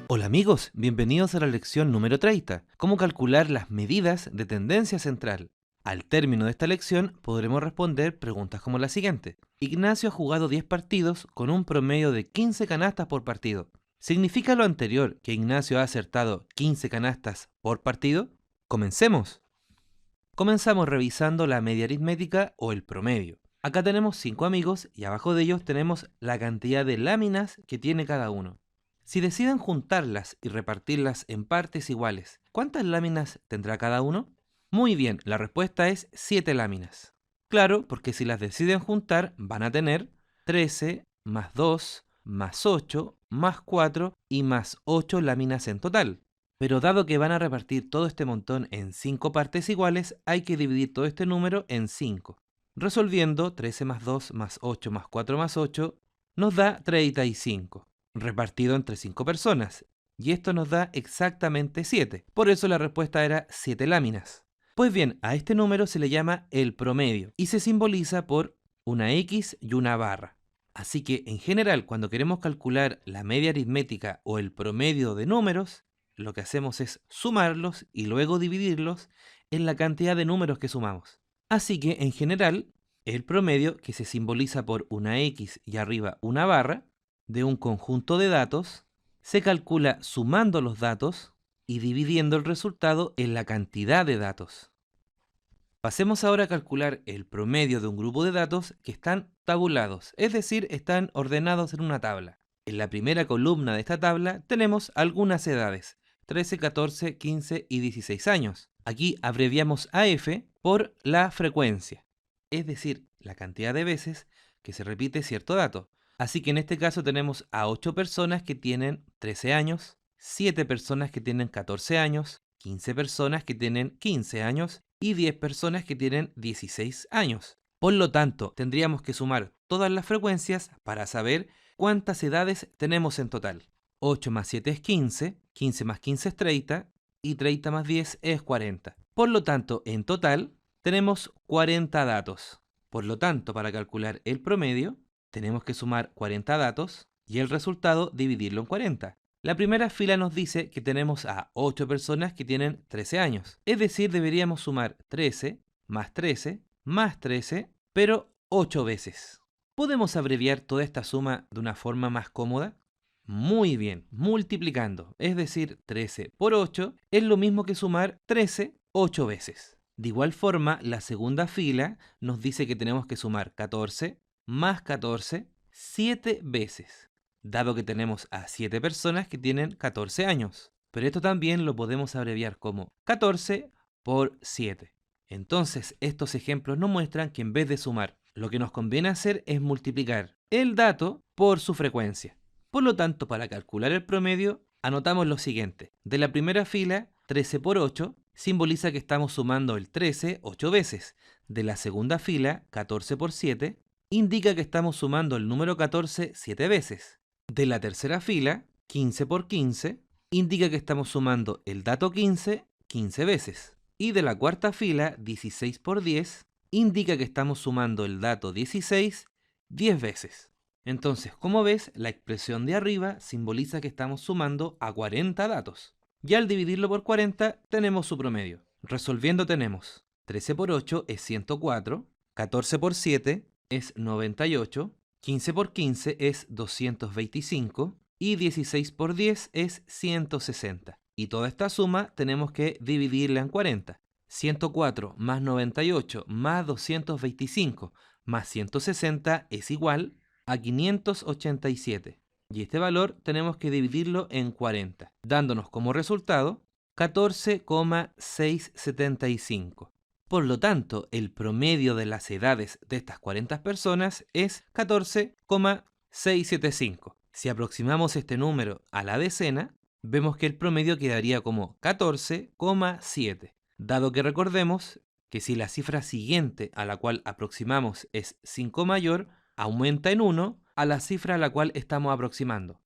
Hola amigos, bienvenidos a la lección número 30, cómo calcular las medidas de tendencia central. Al término de esta lección podremos responder preguntas como la siguiente. Ignacio ha jugado 10 partidos con un promedio de 15 canastas por partido. ¿Significa lo anterior que Ignacio ha acertado 15 canastas por partido? Comencemos. Comenzamos revisando la media aritmética o el promedio. Acá tenemos 5 amigos y abajo de ellos tenemos la cantidad de láminas que tiene cada uno. Si deciden juntarlas y repartirlas en partes iguales, ¿cuántas láminas tendrá cada uno? Muy bien, la respuesta es 7 láminas. Claro, porque si las deciden juntar van a tener 13 más 2 más 8 más 4 y más 8 láminas en total. Pero dado que van a repartir todo este montón en 5 partes iguales, hay que dividir todo este número en 5. Resolviendo, 13 más 2 más 8 más 4 más 8 nos da 35, repartido entre 5 personas. Y esto nos da exactamente 7. Por eso la respuesta era 7 láminas. Pues bien, a este número se le llama el promedio y se simboliza por una X y una barra. Así que en general, cuando queremos calcular la media aritmética o el promedio de números, lo que hacemos es sumarlos y luego dividirlos en la cantidad de números que sumamos. Así que en general, el promedio, que se simboliza por una X y arriba una barra, de un conjunto de datos, se calcula sumando los datos y dividiendo el resultado en la cantidad de datos. Pasemos ahora a calcular el promedio de un grupo de datos que están tabulados, es decir, están ordenados en una tabla. En la primera columna de esta tabla tenemos algunas edades, 13, 14, 15 y 16 años. Aquí abreviamos AF por la frecuencia, es decir, la cantidad de veces que se repite cierto dato. Así que en este caso tenemos a 8 personas que tienen 13 años, 7 personas que tienen 14 años, 15 personas que tienen 15 años y 10 personas que tienen 16 años. Por lo tanto, tendríamos que sumar todas las frecuencias para saber cuántas edades tenemos en total. 8 más 7 es 15, 15 más 15 es 30 y 30 más 10 es 40. Por lo tanto, en total tenemos 40 datos. Por lo tanto, para calcular el promedio, tenemos que sumar 40 datos y el resultado dividirlo en 40. La primera fila nos dice que tenemos a 8 personas que tienen 13 años. Es decir, deberíamos sumar 13 más 13 más 13, pero 8 veces. ¿Podemos abreviar toda esta suma de una forma más cómoda? Muy bien, multiplicando. Es decir, 13 por 8 es lo mismo que sumar 13 8 veces. De igual forma, la segunda fila nos dice que tenemos que sumar 14 más 14 7 veces, dado que tenemos a 7 personas que tienen 14 años. Pero esto también lo podemos abreviar como 14 por 7. Entonces, estos ejemplos nos muestran que en vez de sumar, lo que nos conviene hacer es multiplicar el dato por su frecuencia. Por lo tanto, para calcular el promedio, anotamos lo siguiente. De la primera fila, 13 por 8 simboliza que estamos sumando el 13 8 veces. De la segunda fila, 14 por 7, indica que estamos sumando el número 14 7 veces. De la tercera fila, 15 por 15, indica que estamos sumando el dato 15 15 veces. Y de la cuarta fila, 16 por 10, indica que estamos sumando el dato 16 10 veces. Entonces, como ves, la expresión de arriba simboliza que estamos sumando a 40 datos. Y al dividirlo por 40, tenemos su promedio. Resolviendo tenemos 13 por 8 es 104, 14 por 7 es 98, 15 por 15 es 225 y 16 por 10 es 160. Y toda esta suma tenemos que dividirla en 40. 104 más 98 más 225 más 160 es igual a 587. Y este valor tenemos que dividirlo en 40, dándonos como resultado 14,675. Por lo tanto, el promedio de las edades de estas 40 personas es 14,675. Si aproximamos este número a la decena, vemos que el promedio quedaría como 14,7. Dado que recordemos que si la cifra siguiente a la cual aproximamos es 5 mayor, aumenta en 1 a la cifra a la cual estamos aproximando.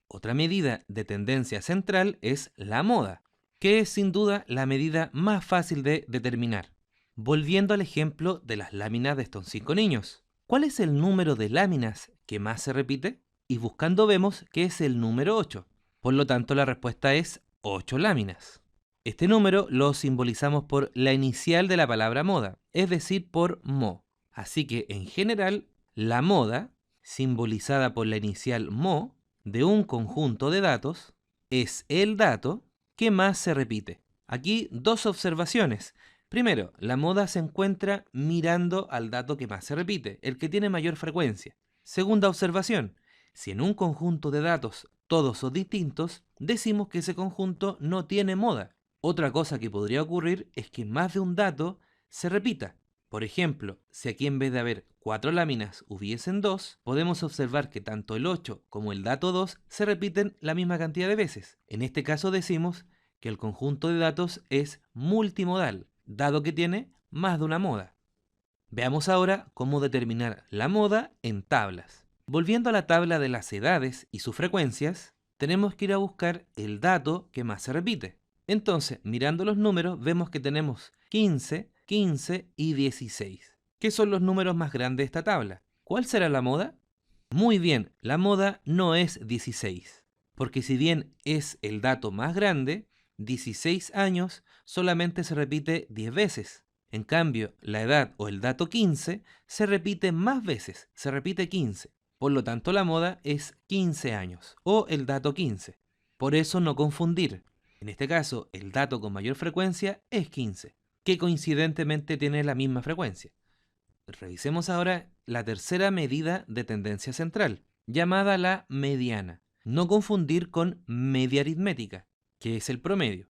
Otra medida de tendencia central es la moda, que es sin duda la medida más fácil de determinar. Volviendo al ejemplo de las láminas de estos 5 niños, ¿cuál es el número de láminas que más se repite? Y buscando vemos que es el número 8. Por lo tanto, la respuesta es 8 láminas. Este número lo simbolizamos por la inicial de la palabra moda, es decir, por mo. Así que, en general, la moda, simbolizada por la inicial mo, de un conjunto de datos, es el dato que más se repite. Aquí dos observaciones. Primero, la moda se encuentra mirando al dato que más se repite, el que tiene mayor frecuencia. Segunda observación, si en un conjunto de datos todos son distintos, decimos que ese conjunto no tiene moda. Otra cosa que podría ocurrir es que más de un dato se repita. Por ejemplo, si aquí en vez de haber 4 láminas hubiesen 2, podemos observar que tanto el 8 como el dato 2 se repiten la misma cantidad de veces. En este caso decimos que el conjunto de datos es multimodal, dado que tiene más de una moda. Veamos ahora cómo determinar la moda en tablas. Volviendo a la tabla de las edades y sus frecuencias, tenemos que ir a buscar el dato que más se repite. Entonces, mirando los números, vemos que tenemos 15, 15 y 16, que son los números más grandes de esta tabla. ¿Cuál será la moda? Muy bien, la moda no es 16, porque si bien es el dato más grande, 16 años solamente se repite 10 veces. En cambio, la edad o el dato 15 se repite más veces, se repite 15. Por lo tanto, la moda es 15 años o el dato 15. Por eso no confundir. En este caso, el dato con mayor frecuencia es 15, que coincidentemente tiene la misma frecuencia. Revisemos ahora la tercera medida de tendencia central, llamada la mediana. No confundir con media aritmética, que es el promedio.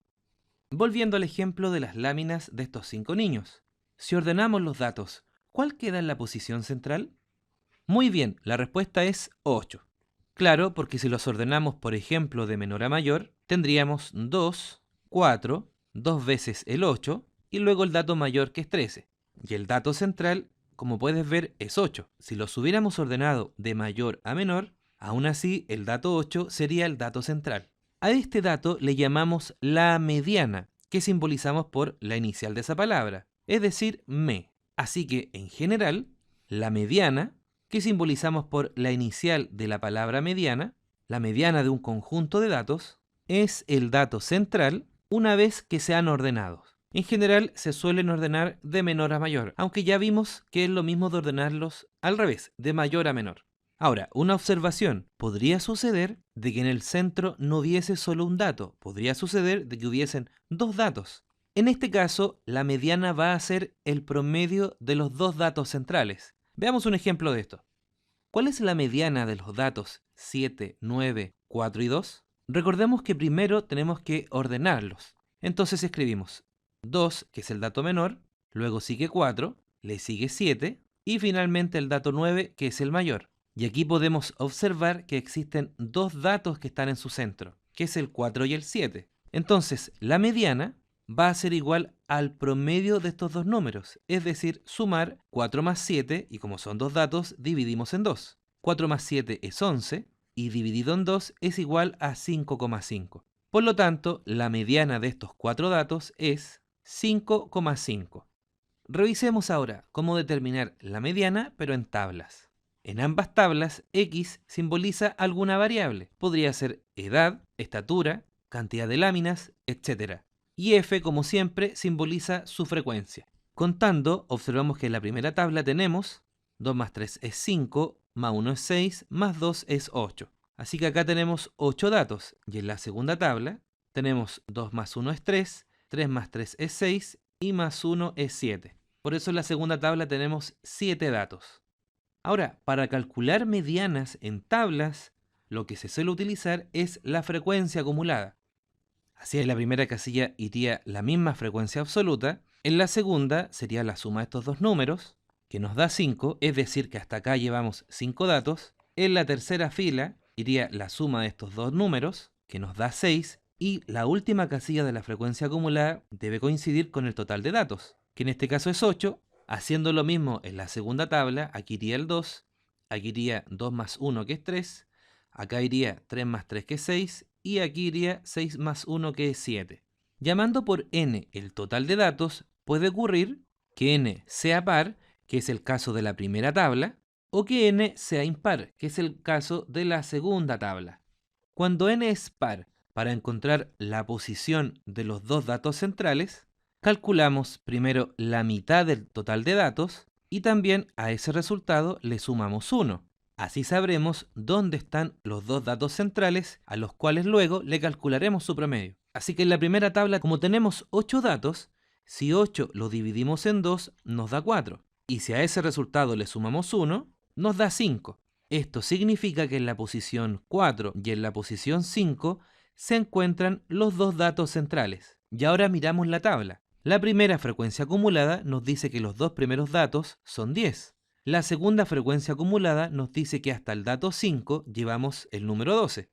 Volviendo al ejemplo de las láminas de estos 5 niños. Si ordenamos los datos, ¿cuál queda en la posición central? Muy bien, la respuesta es 8. Claro, porque si los ordenamos, por ejemplo, de menor a mayor, tendríamos 2, 4, 2 veces el 8 y luego el dato mayor que es 13. Y el dato central, como puedes ver, es 8. Si los hubiéramos ordenado de mayor a menor, aún así el dato 8 sería el dato central. A este dato le llamamos la mediana, que simbolizamos por la inicial de esa palabra, es decir, me. Así que, en general, la mediana, que simbolizamos por la inicial de la palabra mediana, la mediana de un conjunto de datos, es el dato central una vez que sean ordenados. En general se suelen ordenar de menor a mayor, aunque ya vimos que es lo mismo de ordenarlos al revés, de mayor a menor. Ahora, una observación. Podría suceder de que en el centro no hubiese solo un dato, podría suceder de que hubiesen 2 datos. En este caso, la mediana va a ser el promedio de los 2 datos centrales. Veamos un ejemplo de esto. ¿Cuál es la mediana de los datos 7, 9, 4 y 2? Recordemos que primero tenemos que ordenarlos. Entonces escribimos 2, que es el dato menor, luego sigue 4, le sigue 7 y finalmente el dato 9, que es el mayor. Y aquí podemos observar que existen 2 datos que están en su centro, que es el 4 y el 7. Entonces, la mediana va a ser igual al promedio de estos dos números, es decir, sumar 4 más 7, y como son 2 datos, dividimos en 2. 4 más 7 es 11, y dividido en 2 es igual a 5,5. Por lo tanto, la mediana de estos 4 datos es 5,5. Revisemos ahora cómo determinar la mediana, pero en tablas. En ambas tablas, X simboliza alguna variable. Podría ser edad, estatura, cantidad de láminas, etc. Y F, como siempre, simboliza su frecuencia. Contando, observamos que en la primera tabla tenemos 2 más 3 es 5, más 1 es 6, más 2 es 8. Así que acá tenemos 8 datos. Y en la segunda tabla tenemos 2 más 1 es 3, 3 más 3 es 6 y más 1 es 7. Por eso en la segunda tabla tenemos 7 datos. Ahora, para calcular medianas en tablas, lo que se suele utilizar es la frecuencia acumulada. Así en la primera casilla iría la misma frecuencia absoluta, en la segunda sería la suma de estos dos números, que nos da 5, es decir que hasta acá llevamos 5 datos. En la tercera fila iría la suma de estos dos números, que nos da 6, y la última casilla de la frecuencia acumulada debe coincidir con el total de datos, que en este caso es 8. Haciendo lo mismo en la segunda tabla, aquí iría el 2, aquí iría 2 más 1 que es 3, acá iría 3 más 3 que es 6 y aquí iría 6 más 1 que es 7. Llamando por n el total de datos, puede ocurrir que n sea par, que es el caso de la primera tabla, o que n sea impar, que es el caso de la segunda tabla. Cuando n es par, para encontrar la posición de los dos datos centrales, calculamos primero la mitad del total de datos y también a ese resultado le sumamos 1. Así sabremos dónde están los dos datos centrales, a los cuales luego le calcularemos su promedio. Así que en la primera tabla, como tenemos 8 datos, si 8 lo dividimos en 2, nos da 4. Y si a ese resultado le sumamos 1, nos da 5. Esto significa que en la posición 4 y en la posición 5 se encuentran los dos datos centrales. Y ahora miramos la tabla. La primera frecuencia acumulada nos dice que los dos primeros datos son 10. La segunda frecuencia acumulada nos dice que hasta el dato 5 llevamos el número 12.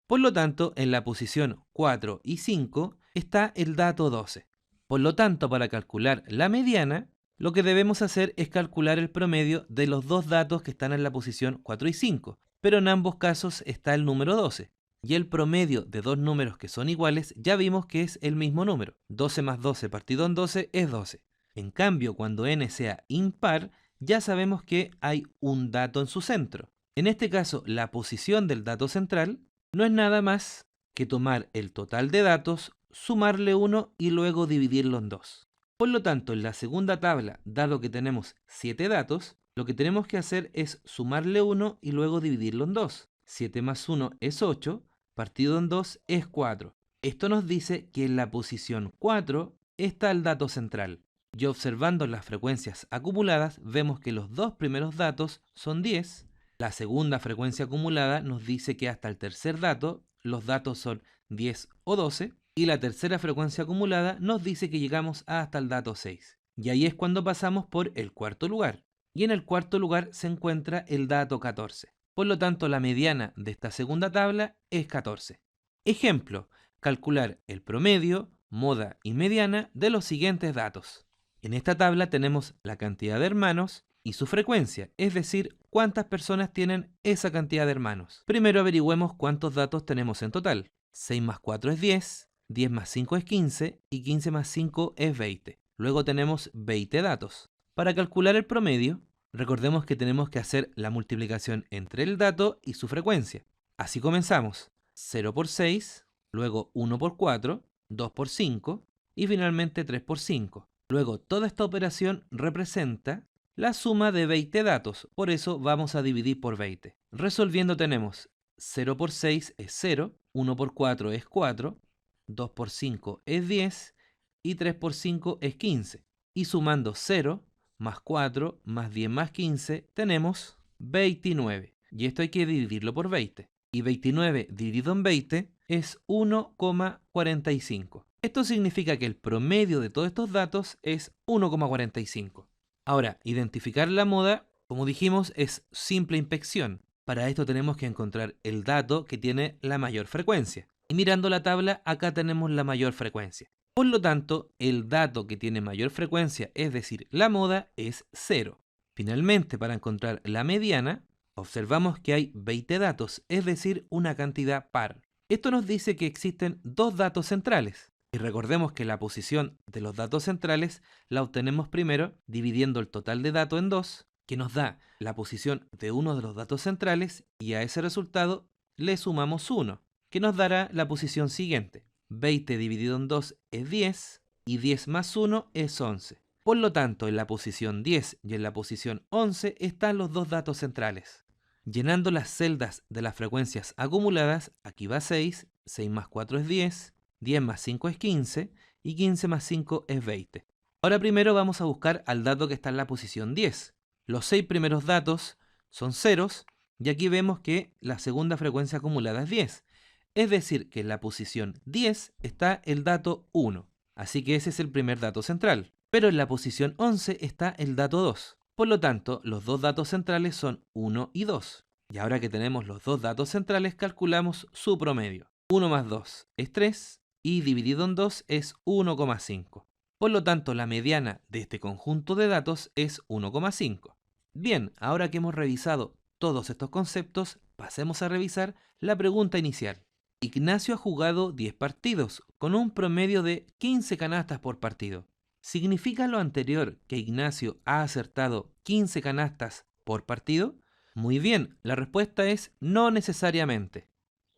Por lo tanto, en la posición 4 y 5 está el dato 12. Por lo tanto, para calcular la mediana, lo que debemos hacer es calcular el promedio de los dos datos que están en la posición 4 y 5, pero en ambos casos está el número 12. Y el promedio de dos números que son iguales ya vimos que es el mismo número. 12 más 12 partido en 12 es 12. En cambio, cuando n sea impar, ya sabemos que hay un dato en su centro. En este caso, la posición del dato central no es nada más que tomar el total de datos, sumarle 1 y luego dividirlo en 2. Por lo tanto, en la segunda tabla, dado que tenemos 7 datos, lo que tenemos que hacer es sumarle 1 y luego dividirlo en 2. 7 más 1 es 8, partido en 2 es 4. Esto nos dice que en la posición 4 está el dato central. Y observando las frecuencias acumuladas, vemos que los dos primeros datos son 10. La segunda frecuencia acumulada nos dice que hasta el tercer dato, los datos son 10 o 12. Y la tercera frecuencia acumulada nos dice que llegamos hasta el dato 6. Y ahí es cuando pasamos por el cuarto lugar. Y en el cuarto lugar se encuentra el dato 14. Por lo tanto, la mediana de esta segunda tabla es 14. Ejemplo, calcular el promedio, moda y mediana de los siguientes datos. En esta tabla tenemos la cantidad de hermanos y su frecuencia, es decir, cuántas personas tienen esa cantidad de hermanos. Primero averigüemos cuántos datos tenemos en total. 6 más 4 es 10, 10 más 5 es 15 y 15 más 5 es 20. Luego tenemos 20 datos. Para calcular el promedio, recordemos que tenemos que hacer la multiplicación entre el dato y su frecuencia. Así comenzamos. 0 por 6, luego 1 por 4, 2 por 5 y finalmente 3 por 5. Luego, toda esta operación representa la suma de 20 datos, por eso vamos a dividir por 20. Resolviendo tenemos 0 por 6 es 0, 1 por 4 es 4, 2 por 5 es 10 y 3 por 5 es 15. Y sumando 0 más 4 más 10 más 15 tenemos 29. Y esto hay que dividirlo por 20. Y 29 dividido en 20 es 1,45. Esto significa que el promedio de todos estos datos es 1,45. Ahora, identificar la moda, como dijimos, es simple inspección. Para esto tenemos que encontrar el dato que tiene la mayor frecuencia. Y mirando la tabla, acá tenemos la mayor frecuencia. Por lo tanto, el dato que tiene mayor frecuencia, es decir, la moda, es 0. Finalmente, para encontrar la mediana, observamos que hay 20 datos, es decir, una cantidad par. Esto nos dice que existen dos datos centrales. Y recordemos que la posición de los datos centrales la obtenemos primero dividiendo el total de datos en 2, que nos da la posición de uno de los datos centrales, y a ese resultado le sumamos 1, que nos dará la posición siguiente. 20 dividido en 2 es 10, y 10 más 1 es 11. Por lo tanto, en la posición 10 y en la posición 11 están los dos datos centrales. Llenando las celdas de las frecuencias acumuladas, aquí va 6, 6 más 4 es 10, 10 más 5 es 15 y 15 más 5 es 20. Ahora primero vamos a buscar al dato que está en la posición 10. Los 6 primeros datos son ceros y aquí vemos que la segunda frecuencia acumulada es 10. Es decir, que en la posición 10 está el dato 1. Así que ese es el primer dato central. Pero en la posición 11 está el dato 2. Por lo tanto, los dos datos centrales son 1 y 2. Y ahora que tenemos los dos datos centrales, calculamos su promedio. 1 más 2 es 3 y dividido en 2 es 1,5. Por lo tanto, la mediana de este conjunto de datos es 1,5. Bien, ahora que hemos revisado todos estos conceptos, pasemos a revisar la pregunta inicial. Ignacio ha jugado 10 partidos, con un promedio de 15 canastas por partido. ¿Significa lo anterior que Ignacio ha acertado 15 canastas por partido? Muy bien, la respuesta es no necesariamente.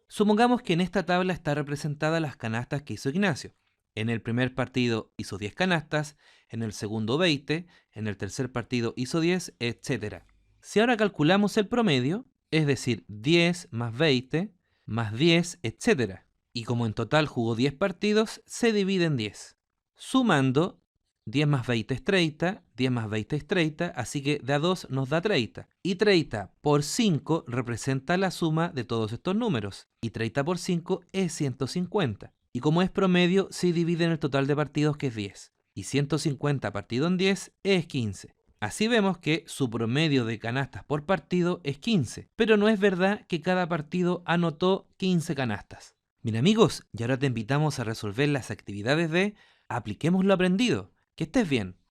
Supongamos que en esta tabla está representada las canastas que hizo Ignacio. En el primer partido hizo 10 canastas, en el segundo 20, en el tercer partido hizo 10, etc. Si ahora calculamos el promedio, es decir, 10 más 20 más 10, etc. Y como en total jugó 10 partidos, se divide en 10. Sumando, 10 más 20 es 30, 10 más 20 es 30, así que de a 2 nos da 30. Y 30 por 5 representa la suma de todos estos números. Y 30 por 5 es 150. Y como es promedio, se divide en el total de partidos, que es 10. Y 150 partido en 10 es 15. Así vemos que su promedio de canastas por partido es 15. Pero no es verdad que cada partido anotó 15 canastas. Bien amigos, y ahora te invitamos a resolver las actividades de Apliquemos lo aprendido. Que estés bien.